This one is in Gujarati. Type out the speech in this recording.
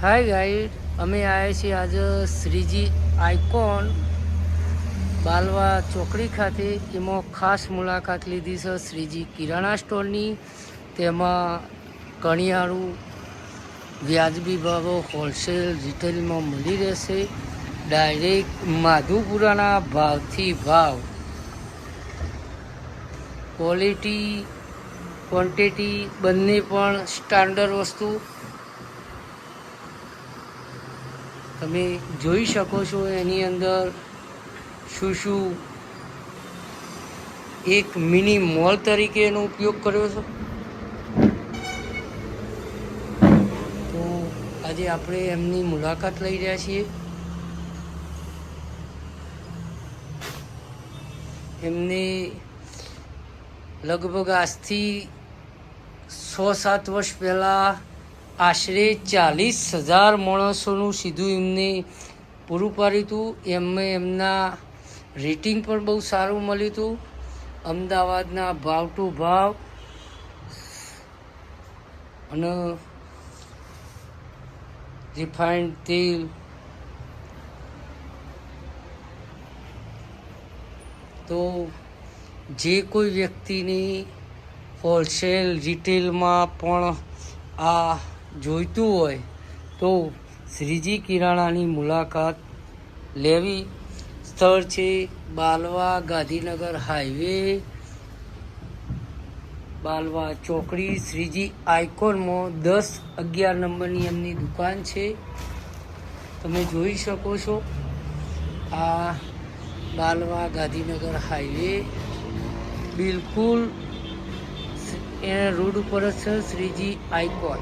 હાય ગાઈડ, અમે આવ્યા છીએ આજે શ્રીજી આઇકોન બાલવા ચોકડી ખાતે. એમાં ખાસ મુલાકાત લીધી છે શ્રીજી કિરાણા સ્ટોરની. તેમાં કણિયાળું વ્યાજબી ભાવો હોલસેલ રિટેલમાં મળી રહેશે. ડાયરેક્ટ માધુપુરાના ભાવથી ભાવ, ક્વોલિટી ક્વોન્ટિટી બંને પણ સ્ટાન્ડર્ડ વસ્તુ તમે જોઈ શકો છો. એની અંદર શું શું એક મિની મોલ તરીકે એનો ઉપયોગ કર્યો છે. તો આજે આપણે એમની મુલાકાત લઈ રહ્યા છીએ. એમને લગભગ આજથી 6-7 વર્ષ પહેલાં આશરે 40,000 માણસોનું સીધું એમને પૂરું પાડ્યું હતું. એમના રેટિંગ પણ બહુ સારું મળ્યું હતું. અમદાવાદના ભાવ ટુ ભાવ અને રિફાઇન્ડ તેલ, તો જે કોઈ વ્યક્તિની હોલસેલ રિટેલમાં પણ આ જોઈતું હોય તો શ્રીજી કિરાણાની મુલાકાત લેવી. સ્થળ છે બાલવા ગાંધીનગર હાઈવે, બાલવા ચોકડી. શ્રીજી આઇકોનમાં 10-11 નંબરની એમની દુકાન છે. તમે જોઈ શકો છો. આ બાલવા ગાંધીનગર હાઈવે બિલકુલ એ રોડ ઉપર જ છે શ્રીજી આઇકોન.